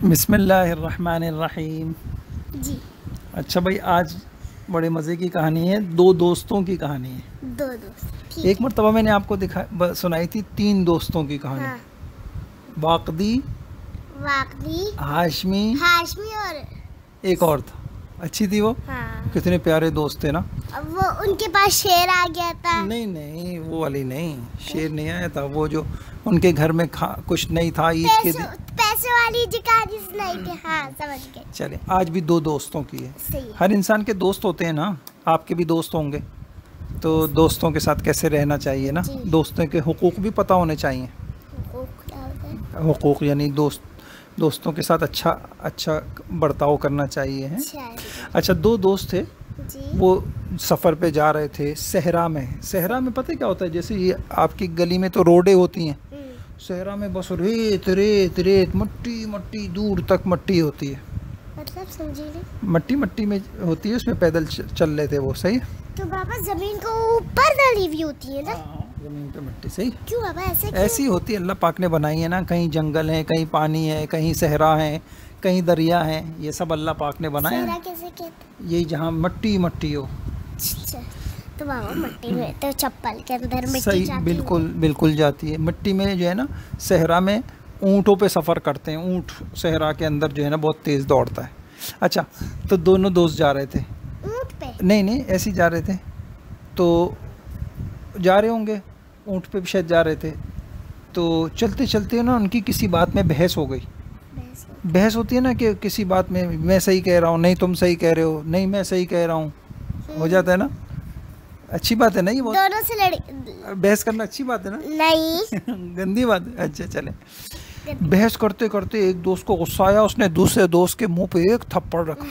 बिस्मिल्लाहिर्रहमानिर्रहीम। जी। अच्छा भाई, आज बड़े मज़े की कहानी है, दो दोस्तों की कहानी है। दो दोस्त, ठीक एक मरतबा मैंने आपको सुनाई थी तीन दोस्तों की कहानी। हाँ। वाकदी, वाकदी, हाशमी, हाशमी और एक और था। अच्छी थी वो। हाँ। कितने प्यारे दोस्त थे ना। अब वो उनके पास शेर आ गया था। नहीं नहीं, वो वाली नहीं, शेर नहीं आया था। वो जो उनके घर में कुछ नहीं था ईद के दिन। पैसे वाली जो कहानी सुनाई थी। हाँ, समझ गए। चले, आज भी दो दोस्तों की है। सही है। हर इंसान के दोस्त होते हैं ना, आपके भी दोस्त होंगे, तो दोस्तों के साथ कैसे रहना चाहिए ना। दोस्तों के हुकूक भी पता होने चाहिए। हुकूक यानी दोस्तों के साथ अच्छा बर्ताव करना चाहिए है। अच्छा, दो दोस्त थे, वो सफ़र पे जा रहे थे सहरा में। सहरा में पता है क्या होता है? जैसे ये आपकी गली में तो रोडें होती हैं, सहरा में बस रेत रेत रेत, मट्टी मट्टी, दूर तक मट्टी होती है। मतलब समझी नहीं। मट्टी में होती है, उसमें पैदल चल रहे थे वो। सही। तो बाबा जमीन को ऊपर डाली हुई होती है ना। जमीन पे मट्टी। सही। क्यों बाबा ऐसे क्यों? ऐसी होती है, अल्लाह पाक ने बनाई है ना। कहीं जंगल है, कहीं पानी है, कहीं सहरा है, कहीं दरिया है। ये सब अल्लाह पाक ने बनाया है। सहरा कैसे कहते? यही जहाँ मट्टी मट्टी हो। अच्छा, तो बाबा मट्टी में तो चप्पल के अंदर मिट्टी सही, जाती बिल्कुल बिल्कुल जाती है मिट्टी में। जो है ना, सहरा में ऊँटों पे सफ़र करते हैं। ऊँट सहरा के अंदर जो है ना बहुत तेज़ दौड़ता है। अच्छा, तो दोनों दोस्त जा रहे थे। ऊँट पे? नहीं, ऐसे ही जा रहे थे। तो जा रहे होंगे, ऊँट पे भी शायद जा रहे थे। तो चलते चलते ना उनकी किसी बात में बहस हो गई। बहस होती है ना कि किसी बात में मैं सही कह रहा हूँ, नहीं तुम सही कह रहे हो, नहीं मैं सही कह रहा हूँ, हो जाता है ना। अच्छी बात है ना ये? बहुत दोनों से लड़ी बहस करना अच्छी बात है ना? नहीं। गंदी बात है। अच्छा चले, बहस करते करते एक दोस्त को गुस्सा आया, उसने दूसरे दोस्त के मुंह पे एक थप्पड़ रखा।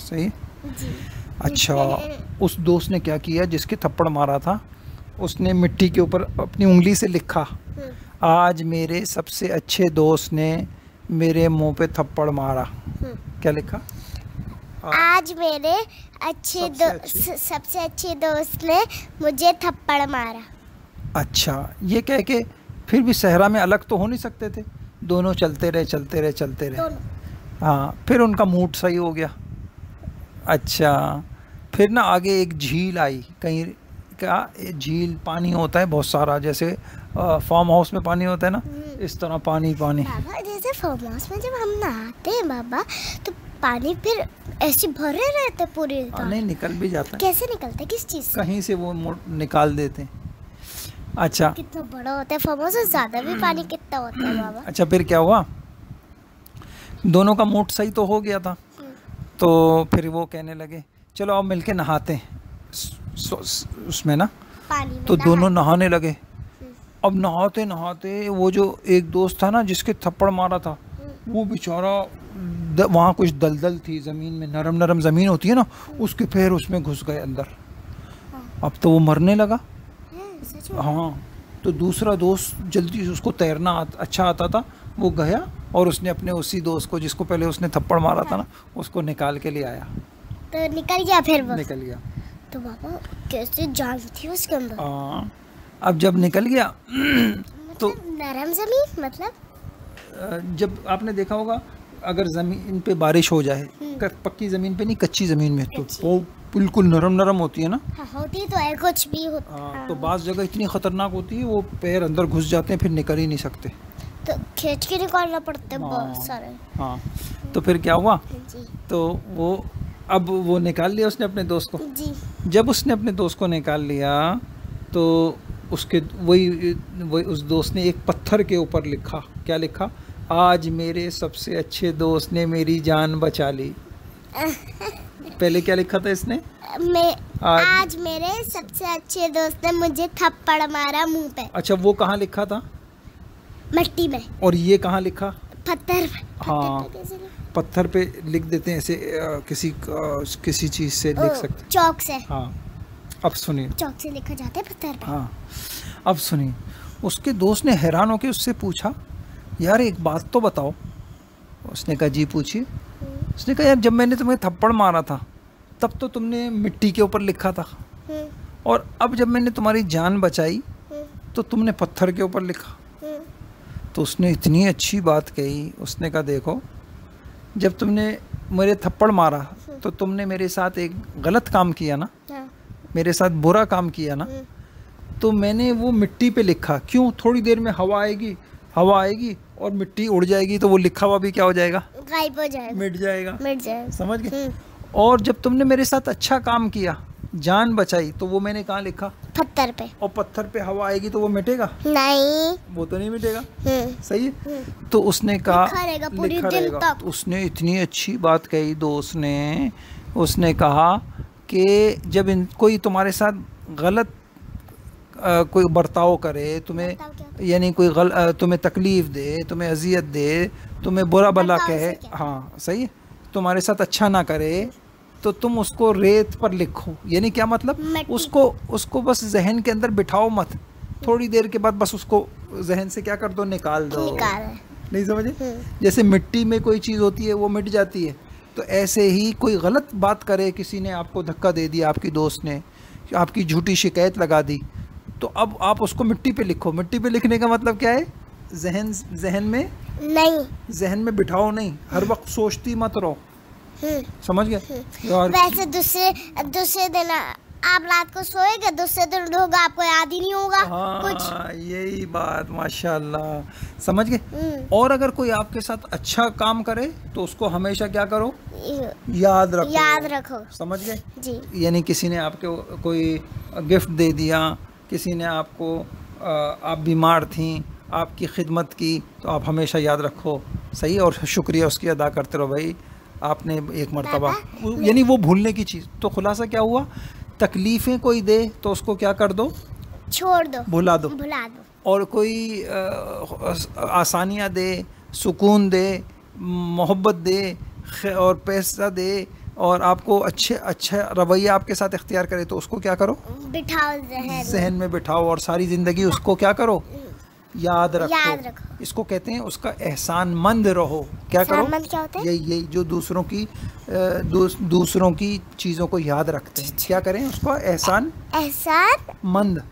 सही जी। अच्छा, उस दोस्त ने क्या किया, जिसके थप्पड़ मारा था, उसने मिट्टी के ऊपर अपनी उंगली से लिखा, आज मेरे सबसे अच्छे दोस्त ने मेरे मुंह पे थप्पड़ मारा। क्या लिखा? आज मेरे सबसे अच्छे दोस्त ने मुझे थप्पड़ मारा। अच्छा, ये कह के फिर भी सहरा में अलग तो हो नहीं सकते थे। दोनों चलते रहे। हाँ, फिर उनका मूड सही हो गया। अच्छा, फिर ना आगे एक झील आई। कहीं क्या झील, पानी होता है बहुत सारा, जैसे फार्म हाउस में पानी होता है ना, इस तरह पानी। बाबा, जैसे फार्म हाउस में जब हम नहाते हैं बाबा, तो पानी फिर ऐसे भरे रहते पूरे। नहीं, निकल भी जाता है। कैसे निकलता है? किस चीज़ से? कहीं से वो निकाल देते हैं। अच्छा, कितना बड़ा होता है फार्म हाउस, से ज़्यादा भी पानी कितना होता है बाबा? अच्छा, फिर क्या हुआ, दोनों का मूड सही तो हो गया था। तो फिर वो कहने लगे चलो अब मिलके नहाते हैं उसमें ना। पानी में तो दोनों नहाने लगे। अब नहाते नहाते वो जो एक दोस्त था ना, जिसके थप्पड़ मारा था, वो बेचारा, वहाँ कुछ दलदल थी ज़मीन में, नरम ज़मीन होती है ना, उसके पैर उसमें घुस गए अंदर। अब तो वो मरने लगा। हाँ, तो दूसरा दोस्त जल्दी से, उसको तैरना अच्छा आता था, वो गया और उसने अपने उसी दोस्त को, जिसको पहले उसने थप्पड़ मारा था ना, उसको निकाल के ले आया। तो निकल गया? फिर वो निकल गया। तो बाबा कैसे जान थी उसके अंदर? हाँ, अब जब निकल गया तो नरम ज़मीन मतलब? जब आपने देखा होगा, अगर ज़मीन पे बारिश हो जाए, पक्की ज़मीन पे नहीं, कच्ची ज़मीन में, तो वो बिल्कुल नरम होती है ना। हाँ, होती तो है, कुछ भी होता। हाँ, तो बाज़ जगह इतनी ख़तरनाक होती है, वो पैर अंदर घुस जाते हैं, फिर निकल ही नहीं सकते, तो खींच के निकालना पड़ता है बहुत सारे। हाँ, तो फिर क्या हुआ, जी। तो अब वो निकाल लिया उसने अपने दोस्त को। जी। जब उसने अपने दोस्त को निकाल लिया, तो उसके वही उस दोस्त ने एक पत्थर के ऊपर लिखा। क्या लिखा? आज मेरे सबसे अच्छे दोस्त ने मेरी जान बचा ली। पहले क्या लिखा था इसने? आज मेरे सबसे अच्छे दोस्त ने मुझे थप्पड़ मारा मुंह पे। अच्छा, वो कहाँ लिखा था? मिट्टी में। और ये कहाँ लिखा? पत्थर पे। हाँ, पत्थर पे लिख देते हैं ऐसे, किसी चीज़ से लिख सकते, चौक से। हाँ, अब सुनिए, चौक से लिखा जाता है पत्थर पे। हाँ, अब सुनिए, उसके दोस्त ने हैरान होकर उससे पूछा, यार एक बात तो बताओ। उसने कहा जी पूछिए। उसने कहा, यार जब मैंने तुम्हें थप्पड़ मारा था, तब तो तुमने मिट्टी के ऊपर लिखा था, और अब जब मैंने तुम्हारी जान बचाई, तो तुमने पत्थर के ऊपर लिखा। तो उसने इतनी अच्छी बात कही, उसने कहा देखो, जब तुमने मेरे थप्पड़ मारा तो तुमने मेरे साथ एक गलत काम किया ना, हाँ। मेरे साथ बुरा काम किया ना, तो मैंने वो मिट्टी पे लिखा। क्यों? थोड़ी देर में हवा आएगी और मिट्टी उड़ जाएगी, तो वो लिखा हुआ भी क्या हो जाएगा? गायब हो जाएगा, मिट जाएगा। समझ गए? और जब तुमने मेरे साथ अच्छा काम किया, जान बचाई, तो वो मैंने कहाँ लिखा? पत्थर पे। और पत्थर पे हवा आएगी तो वो मिटेगा? नहीं, वो तो नहीं मिटेगा। सही है। तो उसने कहा लिखा रहेगा पूरी लिखा दिन रहेगा। तक। तो उसने इतनी अच्छी बात कही दोस्त ने, उसने कहा कि जब कोई तुम्हारे साथ गलत कोई बर्ताव करे, तुम्हें यानी कोई तुम्हें तकलीफ दे, तुम्हें अजियत दे, तुम्हें बुरा भला कहे, हाँ सही है, तुम्हारे साथ अच्छा ना करे, तो तुम उसको रेत पर लिखो। यानी क्या मतलब? उसको बस जहन के अंदर बिठाओ मत, थोड़ी देर के बाद बस उसको जहन से क्या कर दो? निकाल दो। नहीं समझे? जैसे मिट्टी में कोई चीज़ होती है वो मिट जाती है, तो ऐसे ही कोई गलत बात करे, किसी ने आपको धक्का दे दिया, आपकी दोस्त ने आपकी झूठी शिकायत लगा दी, तो अब आप उसको मिट्टी पे लिखो। मिट्टी पे लिखने का मतलब क्या है? जहन में नहीं, जहन में बिठाओ नहीं, हर वक्त सोचती मत रहो। समझ गए? वैसे दूसरे दिन आप रात को सोएंगे, दूसरे दिन होगा आपको याद ही नहीं होगा। हाँ, कुछ यही बात, माशाल्लाह, समझ गए? और अगर कोई आपके साथ अच्छा काम करे तो उसको हमेशा क्या करो? याद रखो। समझ गए जी? यानी किसी ने आपको कोई गिफ्ट दे दिया, किसी ने आपको आप बीमार थी, आपकी खिदमत की, तो आप हमेशा याद रखो। सही? और शुक्रिया उसकी अदा करते रहो। भाई आपने एक मर्तबा, यानी वो भूलने की चीज़। तो खुलासा क्या हुआ? तकलीफ़ें कोई दे तो उसको क्या कर दो? छोड़ दो, भुला दो। और कोई आसानियाँ दे, सुकून दे, मोहब्बत दे और पैसा दे और आपको अच्छा रवैया आपके साथ इख्तियार करे, तो उसको क्या करो? बिठाओ, जहन में बिठाओ और सारी ज़िंदगी उसको क्या करो? याद रखो। इसको कहते हैं उसका एहसानमंद रहो। क्या करो? क्या होता है? यही जो दूसरों की चीज़ों को याद रखते हैं, क्या करें? उसको एहसानमंद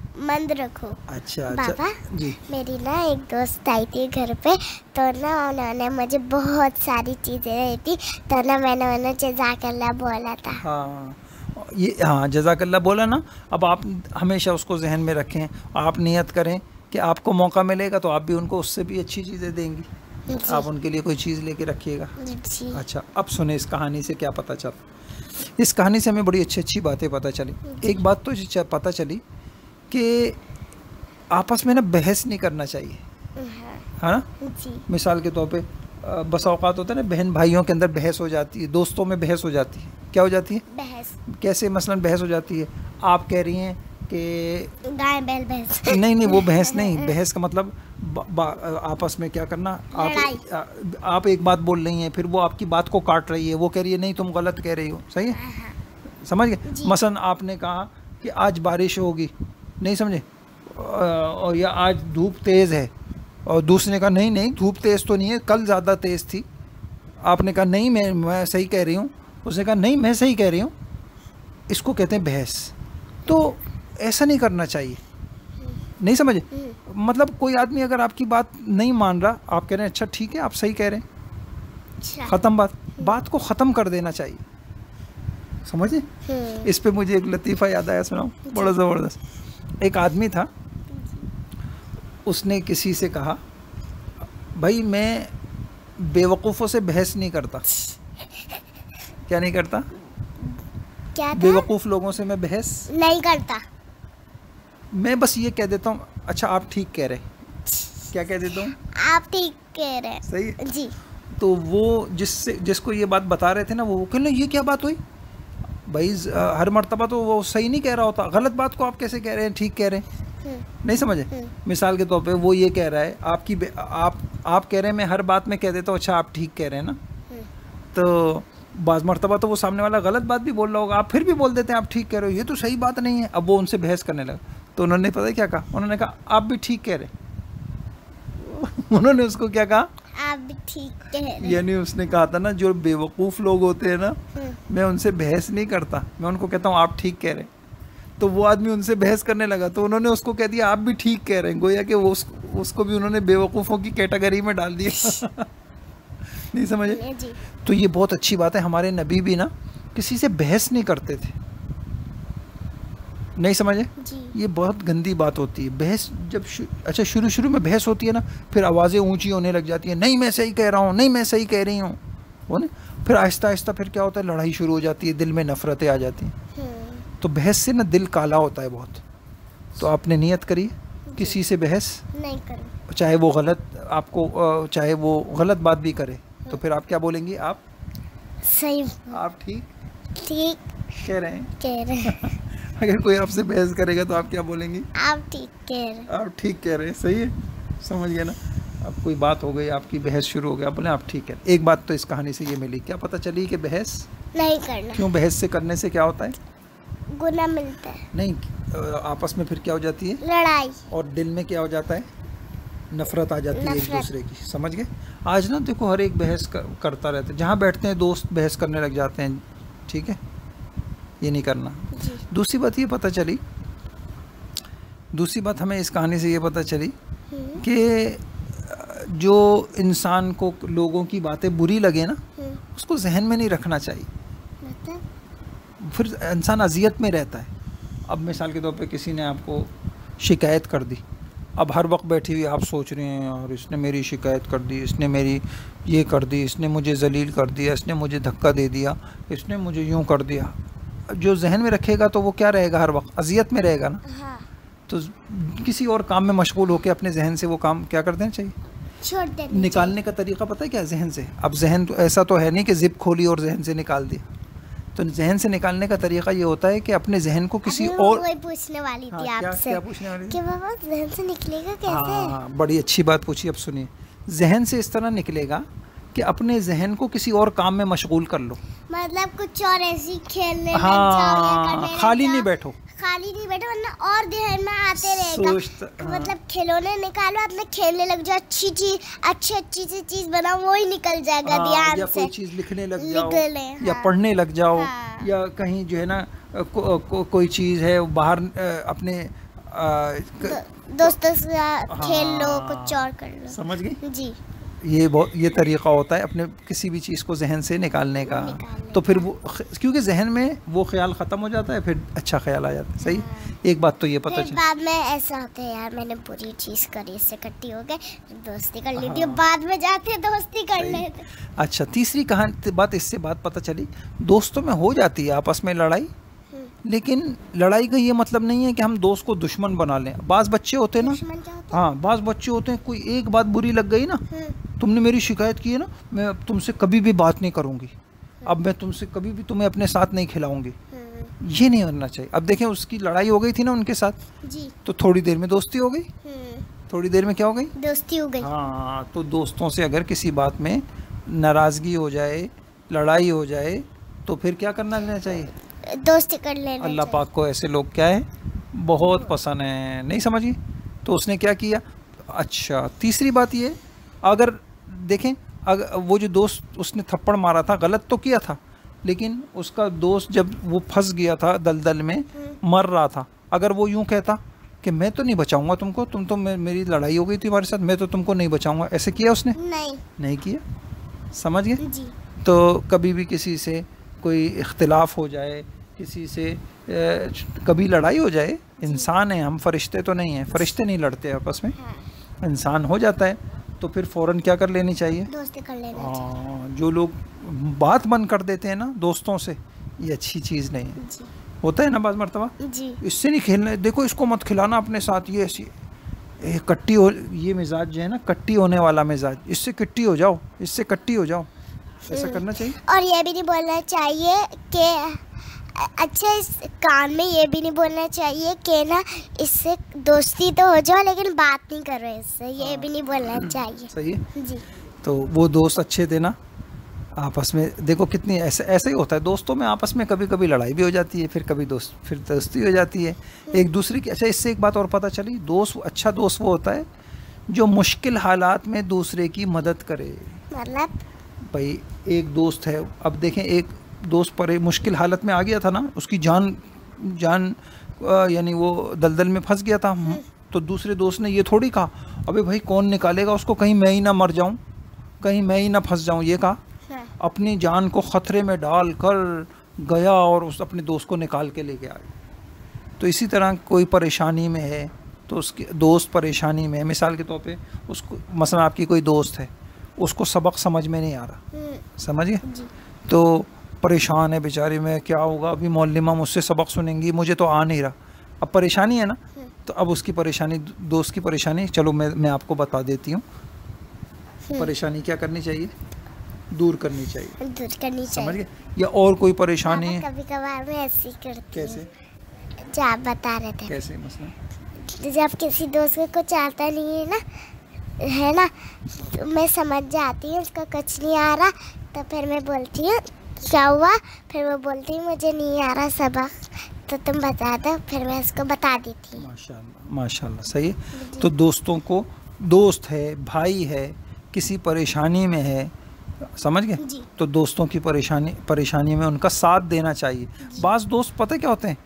रखो। अच्छा बाबा जी, मेरी ना एक दोस्त आई थी घर पे, तो ना उन्होंने मुझे बहुत सारी चीज़ें दी थी, तो ना मैंने उन्हें जज़ाकल्लाह बोला था। हाँ जज़ाकल्लाह बोला ना। अब आप हमेशा उसको जहन में रखें, आप नियत करें कि आपको मौका मिलेगा तो आप भी उनको उससे भी अच्छी चीज़ें देंगी, आप उनके लिए कोई चीज़ लेके रखिएगा। अच्छा, अब सुने इस कहानी से क्या पता चला। इस कहानी से हमें बड़ी अच्छी बातें पता चली। एक बात तो पता चली कि आपस में ना बहस नहीं करना चाहिए, है ना? मिसाल के तौर पे बस औकात होता है ना, बहन भाइयों के अंदर बहस हो जाती है, दोस्तों में बहस हो जाती है। क्या हो जाती है? बहस। कैसे? मसलन बहस हो जाती है, आप कह रही हैं कि गाय बैल भैंस। नहीं वो बहस नहीं। बहस का मतलब आपस में क्या करना, आप एक बात बोल रही हैं, फिर वो आपकी बात को काट रही है, वो कह रही है नहीं तुम गलत कह रही हो। सही है? समझ गए? मसलन आपने कहा कि आज बारिश होगी, नहीं समझे, और या आज धूप तेज़ है, और दूसरे ने कहा नहीं धूप तेज़ तो नहीं है, कल ज़्यादा तेज़ थी। आपने कहा नहीं मैं सही कह रही हूँ, उसने कहा नहीं मैं सही कह रही हूँ। इसको कहते हैं बहस। तो ऐसा नहीं करना चाहिए। नहीं समझे? मतलब कोई आदमी अगर आपकी बात नहीं मान रहा, आप कह रहे हैं अच्छा ठीक है आप सही कह रहे हैं, ख़त्म बात को ख़त्म कर देना चाहिए। समझे? इस पे मुझे एक लतीफ़ा याद आया, सुनाऊं? बड़ा ज़बरदस्त। एक आदमी था, उसने किसी से कहा भाई मैं बेवकूफ़ों से बहस नहीं करता। क्या नहीं करता? क्या था? बेवकूफ़ लोगों से मैं बहस नहीं करता, मैं बस ये कह देता हूँ अच्छा आप ठीक कह रहे। क्या कह देता हूँ? आप ठीक कह रहे हैं। सही है? जी। तो वो जिसको ये बात बता रहे थे ना, वो कहने ये क्या बात हुई भाई, हर मर्तबा तो वो सही नहीं कह रहा होता, गलत बात को आप कैसे कह रहे हैं ठीक कह रहे हैं? नहीं समझे? मिसाल के तौर पे वो ये कह रहा है आप कह रहे हैं मैं हर बात में कह देता हूँ अच्छा आप ठीक कह रहे हैं ना, तो बाज़ मर्तबा तो वो सामने वाला गलत बात भी बोल रहा होगा, आप फिर भी बोल देते हैं आप ठीक कह रहे हो, ये तो सही बात नहीं है। अब वो उनसे बहस करने लगा, तो उन्होंने पता है क्या कहा? उन्होंने कहा आप भी ठीक कह रहे। उन्होंने उसको क्या कहा? आप भी ठीक कह रहे। यानी उसने कहा था ना जो बेवकूफ़ लोग होते हैं ना, मैं उनसे बहस नहीं करता, मैं उनको कहता हूँ आप ठीक कह रहे। तो वो आदमी उनसे बहस करने लगा, तो उन्होंने उसको कह दिया आप भी ठीक कह रहे हैं, गोया कि वो उसको भी उन्होंने बेवकूफ़ों की कैटेगरी में डाल दिया। नहीं समझे? जी। तो ये बहुत अच्छी बात है, हमारे नबी भी ना किसी से बहस नहीं करते थे। नहीं समझे? जी। ये बहुत गंदी बात होती है बहस। जब अच्छा शुरू शुरू में बहस होती है ना, फिर आवाज़ें ऊंची होने लग जाती हैं, नहीं मैं सही कह रहा हूँ, नहीं मैं सही कह रही हूँ, वो ना, फिर आहिस्ता आहिस्ता फिर क्या होता है, लड़ाई शुरू हो जाती है, दिल में नफरतें आ जाती हैं। तो बहस से ना दिल काला होता है बहुत। तो आपने नियत करी किसी से बहस नहीं करूँ, चाहे वो गलत आपको चाहे वो गलत बात भी करे, तो फिर आप क्या बोलेंगी? आप सही, आप ठीक ठीक कह रहे हैं। कह रहे हैं। अगर कोई आपसे बहस करेगा तो आप क्या बोलेंगी? आप ठीक कह रहे हैं। आप ठीक कह रहे हैं, सही है, समझ गए ना? अब कोई बात हो गई, आपकी बहस शुरू हो गया, बोले आप ठीक है। एक बात तो इस कहानी से ये मिली, क्या पता चली कि बहस नहीं करना, क्यों? बहस से करने से क्या होता है? गुनाह मिलता है। नहीं, आपस में फिर क्या हो जाती है? लड़ाई। और दिल में क्या हो जाता है? नफरत आ जाती है एक नफरत। दूसरे की। समझ गए? आज ना देखो हर एक बहस करता रहता है, जहाँ बैठते हैं दोस्त बहस करने लग जाते हैं। ठीक है, ये नहीं करना। जी। दूसरी बात ये पता चली, दूसरी बात हमें इस कहानी से ये पता चली कि जो इंसान को लोगों की बातें बुरी लगे ना, उसको जहन में नहीं रखना चाहिए, मतलब फिर इंसान अजियत में रहता है। अब मिसाल के तौर पे किसी ने आपको शिकायत कर दी, अब हर वक्त बैठी हुई आप सोच रहे हैं और इसने मेरी शिकायत कर दी, इसने मेरी ये कर दी, इसने मुझे जलील कर दिया, इसने मुझे धक्का दे दिया, इसने मुझे यूं कर दिया। जो जहन में रखेगा तो वो क्या रहेगा? हर वक्त अजियत में रहेगा ना। हाँ, तो किसी और काम में मशगूल होकर अपने जहन से वो काम क्या कर देना चाहिए? छोड़ देना निकालने का तरीका पता है क्या है? जहन से। अब जहन तो ऐसा तो है नहीं कि जिप खोली और जहन से निकाल दिया। तो जहन से निकालने का तरीका ये होता है कि अपने जहन को किसी अभी और वही पूछने वाली थी हाँ, आपसे। क्या पूछने वाली थी? कि बाबा जहन से निकलेगा कैसे? हाँ, बड़ी अच्छी बात पूछी। अब सुनिए, जहन से इस तरह निकलेगा कि अपने जहन को किसी और काम में मशगूल कर लो। मतलब कुछ और ऐसी खेलने लग जाओ या हाँ, करने लग खाली जाओ। नहीं बैठो, खाली नहीं बैठो, वरना और ध्यान में आते रहेगा। हाँ। मतलब खिलौने निकालो, अपने खेलने लग जाओ, अच्छी सी चीज बनाओ, वो ही निकल जाएगा ध्यान या से। कोई चीज लिखने लग जाओ, हाँ। या पढ़ने लग जाओ, हाँ। या कहीं जो है ना कोई चीज़ है बाहर अपने दोस्तों से खेल लो, हाँ। कुछ और कर लो। समझ गई? जी। ये तरीका होता है अपने किसी भी चीज़ को जहन से निकालने का। तो फिर वो क्योंकि जहन में वो ख्याल ख़त्म हो जाता है, फिर अच्छा ख्याल आ जाता है। सही। एक बात तो ये पता फिर चल, बाद में ऐसा होता है, यार मैंने बुरी चीज करी, इससे इकट्ठी हो गए, दोस्ती कर ली थी, बाद में जाते दोस्ती कर लेते। अच्छा, तीसरी बात इससे बात पता चली, दोस्तों में हो जाती है आपस में लड़ाई, लेकिन लड़ाई का ये मतलब नहीं है कि हम दोस्त को दुश्मन बना लें। बाज़ बच्चे होते हैं ना, दुश्मन क्या होता है? हाँ, बाज़ बच्चे होते हैं, कोई एक बात बुरी लग गई ना, तुमने मेरी शिकायत की है ना, मैं अब तुमसे कभी भी बात नहीं करूँगी, अब मैं तुमसे कभी भी तुम्हें अपने साथ नहीं खिलाऊंगी। ये नहीं होना चाहिए। अब देखें, उसकी लड़ाई हो गई थी ना उनके साथ, जी। तो थोड़ी देर में दोस्ती हो गई, थोड़ी देर में क्या हो गई? दोस्ती हो गई। हाँ, तो दोस्तों से अगर किसी बात में नाराज़गी हो जाए, लड़ाई हो जाए, तो फिर क्या करना चाहिए? दोस्ती कर लेना। अल्लाह पाक को ऐसे लोग क्या है, बहुत पसंद है। नहीं समझी? तो उसने क्या किया? अच्छा, तीसरी बात ये, अगर देखें, अगर वो जो दोस्त उसने थप्पड़ मारा था, गलत तो किया था, लेकिन उसका दोस्त जब वो फंस गया था दलदल में, मर रहा था, अगर वो यूं कहता कि मैं तो नहीं बचाऊंगा तुमको, तुम तो मेरी लड़ाई हो गई थी तुम्हारे साथ, मैं तो तुमको नहीं बचाऊंगा, ऐसे किया उसने? नहीं किया। समझ गए? जी। तो कभी भी किसी से कोई इख्तिलाफ हो जाए, किसी से कभी लड़ाई हो जाए, इंसान है हम, फरिश्ते तो नहीं हैं, फरिश्ते नहीं लड़ते आपस में, इंसान हो जाता है, तो फिर फ़ौरन क्या कर लेनी चाहिए? दोस्ती कर लेना चाहिए। जो लोग बात बंद कर देते हैं ना दोस्तों से, ये अच्छी चीज़ नहीं है। जी। होता है ना बाज़ मरतबा, जी। इससे नहीं खेलना, देखो इसको मत खिलाना अपने साथ, ये ऐसी कट्टी हो, ये मिजाज जो है ना, कट्टी होने वाला मिजाज, इससे कट्टी हो जाओ, इससे कट्टी हो जाओ, ऐसा करना चाहिए। और ये भी नहीं बोलना चाहिए कि अच्छा, इस कान में ये भी नहीं बोलना चाहिए कि ना इससे दोस्ती तो हो जाओ लेकिन बात नहीं करो इससे, ये भी नहीं बोलना चाहिए। सही है। जी। तो वो दोस्त अच्छे थे ना आपस में, देखो कितनी ऐसा ही होता है, दोस्तों में आपस में कभी कभी लड़ाई भी हो जाती है, फिर कभी दोस्ती हो जाती है एक दूसरे की। अच्छा, इससे एक बात और पता चली, अच्छा दोस्त वो होता है जो मुश्किल हालात में दूसरे की मदद करे। मतलब भाई, एक दोस्त है, अब देखें, एक दोस्त पर मुश्किल हालत में आ गया था ना, उसकी जान यानी वो दलदल में फंस गया था, तो दूसरे दोस्त ने ये थोड़ी कहा अबे भाई कौन निकालेगा उसको, कहीं मैं ही ना मर जाऊं, कहीं मैं ही ना फंस जाऊं, ये कहा। अपनी जान को ख़तरे में डाल कर गया और उस अपने दोस्त को निकाल के लेके आया। तो इसी तरह कोई परेशानी में है तो उसके दोस्त परेशानी में है, मिसाल के तौर पे उसको मसलन आपकी कोई दोस्त है, उसको सबक समझ में नहीं आ रहा, समझ गए, तो परेशान है बेचारी, में क्या होगा, अभी मौलिमा मुझसे सबक सुनेंगी, मुझे तो आ नहीं रहा, अब परेशानी है ना, तो अब उसकी परेशानी, दोस्त की परेशानी, चलो मैं आपको बता देती हूँ। परेशानी क्या करनी चाहिए, दूर करनी चाहिए, दूर करनी समझ चाहिए। गए। या और कोई परेशानी है, कभी कभार मैं ऐसे ही करती हूँ। कैसे, जो आप बता रहे थे, कैसे मसला, जब किसी दोस्त को कुछ आता नहीं है ना, है ना, तो मैं समझ जाती हूँ उसका कुछ नहीं आ रहा, तो फिर मैं बोलती हूँ क्या हुआ, फिर वो बोलती है मुझे नहीं आ रहा सबक, तो तुम बता दो, फिर मैं उसको बता देती हूँ। माशाल्लाह माशाल्लाह, सही है। तो दोस्तों को, दोस्त है, भाई है, किसी परेशानी में है, समझ गए, तो दोस्तों की परेशानी में उनका साथ देना चाहिए। बाज़ दोस्त पता क्या होते हैं,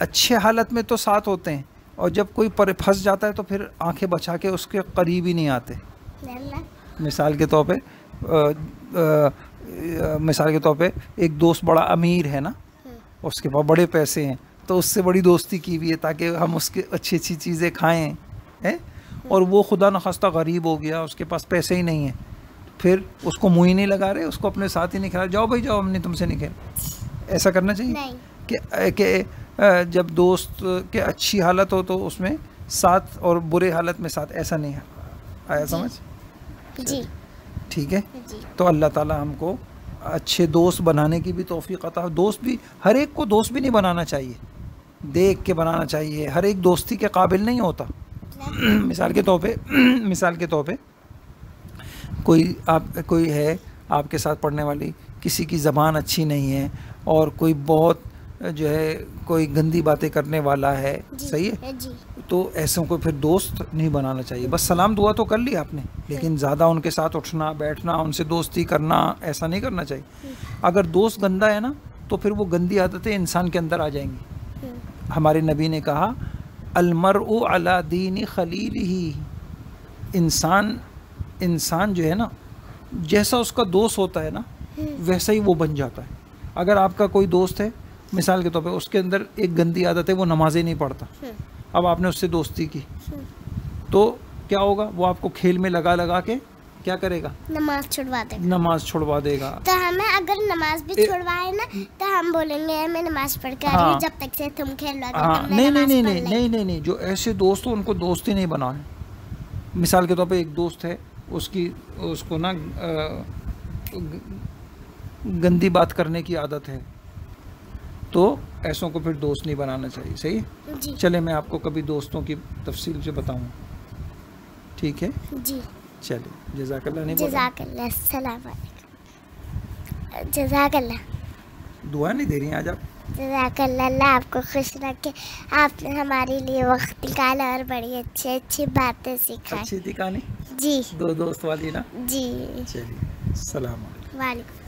अच्छे हालत में तो साथ होते हैं, और जब कोई फंस जाता है तो फिर आंखें बचा के उसके करीब ही नहीं आते। मिसाल के तौर पे एक दोस्त बड़ा अमीर है ना, उसके पास बड़े पैसे हैं, तो उससे बड़ी दोस्ती की हुई है ताकि हम उसके अच्छी अच्छी चीज़ें खाएं, हैं, और वो खुदा न खास्ता गरीब हो गया, उसके पास पैसे ही नहीं है, फिर उसको मुँह ही नहीं लगा रहे, उसको अपने साथ ही नहीं खिला, जाओ भाई जाओ, हमने तुमसे नहीं खेल। ऐसा करना चाहिए नहीं। कि जब दोस्त के अच्छी हालत हो तो उसमें साथ, और बुरे हालत में साथ, ऐसा नहीं है, आया समझ जी, ठीक है। तो अल्लाह ताला हमको अच्छे दोस्त बनाने की भी तौफीक अता। दोस्त भी, हर एक को दोस्त भी नहीं बनाना चाहिए, देख के बनाना चाहिए, हर एक दोस्ती के काबिल नहीं होता। मिसाल के तौर पे कोई है आपके साथ पढ़ने वाली, किसी की ज़बान अच्छी नहीं है, और कोई बहुत जो है कोई गंदी बातें करने वाला है, सही है, तो ऐसों को फिर दोस्त नहीं बनाना चाहिए। बस सलाम दुआ तो कर लिया आपने, लेकिन ज़्यादा उनके साथ उठना बैठना, उनसे दोस्ती करना, ऐसा नहीं करना चाहिए। अगर दोस्त गंदा है ना, तो फिर वो गंदी आदतें इंसान के अंदर आ जाएंगी। हमारे नबी ने कहा अलमरउ अला दीनी खलीलिही, इंसान जो है ना, जैसा उसका दोस्त होता है ना, वैसा ही वो बन जाता है। अगर आपका कोई दोस्त है, मिसाल के तौर पे उसके अंदर एक गंदी आदत है, वो नमाज़ें नहीं पढ़ता, अब आपने उससे दोस्ती की, तो क्या होगा, वो आपको खेल में लगा के क्या करेगा, नमाज छुड़वा देगा। तो हमें अगर नमाज भी छुड़वाए ना, तो हम बोलेंगे मैं नमाज पढ़ के आ रही, जब तक से तुम खेल रहे। नहीं, जो ऐसे दोस्त हो उनको दोस्त ही नहीं बनाए। मिसाल के तौर पे एक दोस्त है, उसको ना गंदी बात करने की आदत है, तो ऐसों को फिर दोस्त नहीं बनाना चाहिए, सही है। चले मैं आपको कभी दोस्तों की तफसील से बताऊँ, ठीक है जी। चलिए, जज़ाकल्लाह। नहीं जज़ाकल्लाह, अस्सलाम वालेकुम। जज़ाकल्लाह। दुआ नहीं दे रही हैं आज आप। जज़ाकल्लाह, अल्लाह आपको खुश रखे, आपने हमारे लिए वक्त निकाला और बड़ी अच्छी बातें सिखाई। अच्छी थी कहानी जी, दो दोस्त वाली ना जी। चलिए, सलाम वालेकुम।